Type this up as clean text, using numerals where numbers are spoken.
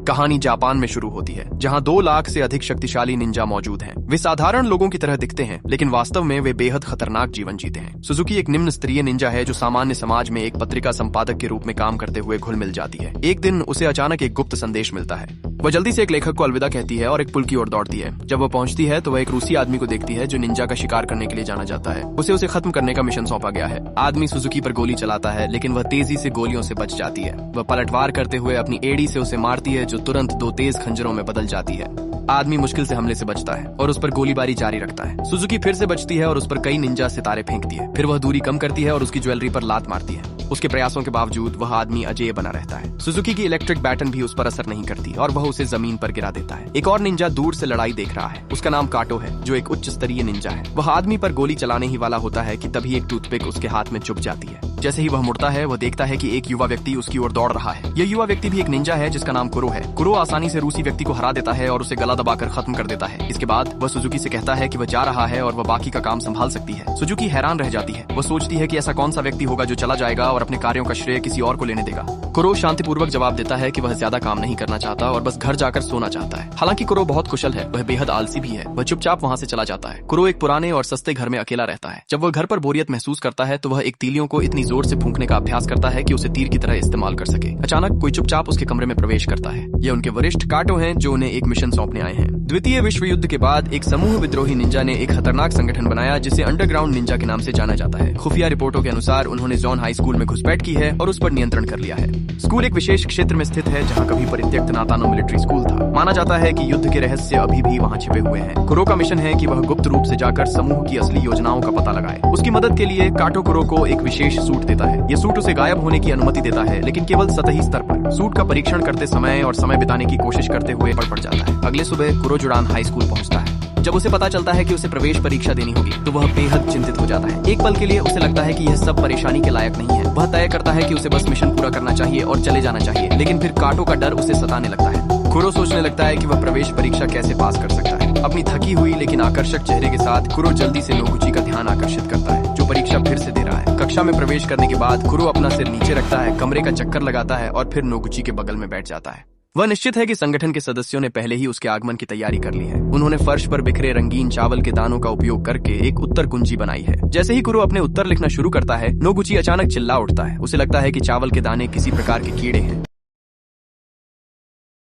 कहानी जापान में शुरू होती है, जहां 2 लाख से अधिक शक्तिशाली निंजा मौजूद हैं। वे साधारण लोगों की तरह दिखते हैं, लेकिन वास्तव में वे बेहद खतरनाक जीवन जीते हैं। सुजुकी एक निम्न स्तरीय निंजा है जो सामान्य समाज में एक पत्रिका संपादक के रूप में काम करते हुए घुल मिल जाती है। एक दिन उसे अचानक एक गुप्त संदेश मिलता है। वह जल्दी से एक लेखक को अलविदा कहती है और एक पुल की ओर दौड़ती है। जब वह पहुंचती है तो वह एक रूसी आदमी को देखती है जो निंजा का शिकार करने के लिए जाना जाता है। उसे खत्म करने का मिशन सौंपा गया है। आदमी सुजुकी पर गोली चलाता है, लेकिन वह तेजी से गोलियों से बच जाती है। वह पलटवार करते हुए अपनी एड़ी से उसे मारती है, जो तुरंत 2 तेज खंजरों में बदल जाती है। आदमी मुश्किल से हमले से बचता है और उस पर गोलीबारी जारी रखता है। सुजुकी फिर से बचती है और उस पर कई निंजा सितारे फेंकती है। फिर वह दूरी कम करती है और उसकी ज्वेलरी पर लात मारती है। उसके प्रयासों के बावजूद वह आदमी अजेय बना रहता है। सुजुकी की इलेक्ट्रिक बैटन भी उस पर असर नहीं करती और वह उसे जमीन पर गिरा देता है। एक और निंजा दूर से लड़ाई देख रहा है। उसका नाम काटो है, जो एक उच्च स्तरीय निंजा है। वह आदमी पर गोली चलाने ही वाला होता है कि तभी एक टूथपिक उसके हाथ में चुभ जाती है। जैसे ही वह मुड़ता है, वह देखता है कि एक युवा व्यक्ति उसकी ओर दौड़ रहा है। यह युवा व्यक्ति भी एक निंजा है जिसका नाम कुरो है। कुरो आसानी से रूसी व्यक्ति को हरा देता है और उसे गला दबाकर खत्म कर देता है। इसके बाद वह सुजुकी से कहता है कि वह जा रहा है और वह बाकी का काम संभाल सकती है। सुजुकी हैरान रह जाती है। वह सोचती है कि ऐसा कौन सा व्यक्ति होगा जो चला जाएगा और अपने कार्यों का श्रेय किसी और को लेने देगा। कुरो शांतिपूर्वक जवाब देता है कि वह ज्यादा काम नहीं करना चाहता और बस घर जाकर सोना चाहता है। हालांकि कुरो बहुत कुशल है, वह बेहद आलसी भी है। वह चुपचाप वहाँ से चला जाता है। कुरो एक पुराने और सस्ते घर में अकेला रहता है। जब वह घर पर बोरियत महसूस करता है तो वह एक तीलियों को इतनी जोर से फूंकने का अभ्यास करता है कि उसे तीर की तरह इस्तेमाल कर सके। अचानक कोई चुपचाप उसके कमरे में प्रवेश करता है। ये उनके वरिष्ठ काटो हैं, जो उन्हें एक मिशन सौंपने आए हैं। द्वितीय विश्व युद्ध के बाद एक समूह विद्रोही निंजा ने एक खतरनाक संगठन बनाया जिसे अंडरग्राउंड निंजा के नाम से जाना जाता है। खुफिया रिपोर्टों के अनुसार उन्होंने जॉन हाई स्कूल में घुसपैठ की है और उस पर नियंत्रण कर लिया है। स्कूल एक विशेष क्षेत्र में स्थित है जहाँ कभी परित्यक्त नातानो मिलिट्री स्कूल था। माना जाता है कि युद्ध के रहस्य अभी भी वहाँ छिपे हुए हैं। कुरो का मिशन है कि वह गुप्त रूप से जाकर समूह की असली योजनाओं का पता लगाए। उसकी मदद के लिए काटो कुरो को एक विशेष सूट देता है। यह सूट उसे गायब होने की अनुमति देता है, लेकिन केवल सतही स्तर पर। सूट का परीक्षण करते समय और समय बिताने की कोशिश करते हुए पड़ जाता है। अगले सुबह कुरो जुड़ान हाई स्कूल पहुंचता है। जब उसे पता चलता है कि उसे प्रवेश परीक्षा देनी होगी तो वह बेहद चिंतित हो जाता है। एक पल के लिए उसे लगता है कि यह सब परेशानी के लायक नहीं है। वह तय करता है कि उसे बस मिशन पूरा करना चाहिए और चले जाना चाहिए, लेकिन फिर काटो का डर उसे सताने लगता है। कुरो सोचने लगता है कि वह प्रवेश परीक्षा कैसे पास कर सकता है। अपनी थकी हुई लेकिन आकर्षक चेहरे के साथ कुरो जल्दी से नोगुची का ध्यान आकर्षित करता है, जो परीक्षा फिर से दे रहा है। कक्षा में प्रवेश करने के बाद कुरो अपना सिर नीचे रखता है, कमरे का चक्कर लगाता है और फिर नोगुची के बगल में बैठ जाता है। वह निश्चित है कि संगठन के सदस्यों ने पहले ही उसके आगमन की तैयारी कर ली है। उन्होंने फर्श पर बिखरे रंगीन चावल के दानों का उपयोग करके एक उत्तर कुंजी बनाई है। जैसे ही कुरो अपने उत्तर लिखना शुरू करता है, नोगुची अचानक चिल्ला उठता है। उसे लगता है कि चावल के दाने किसी प्रकार के कीड़े हैं।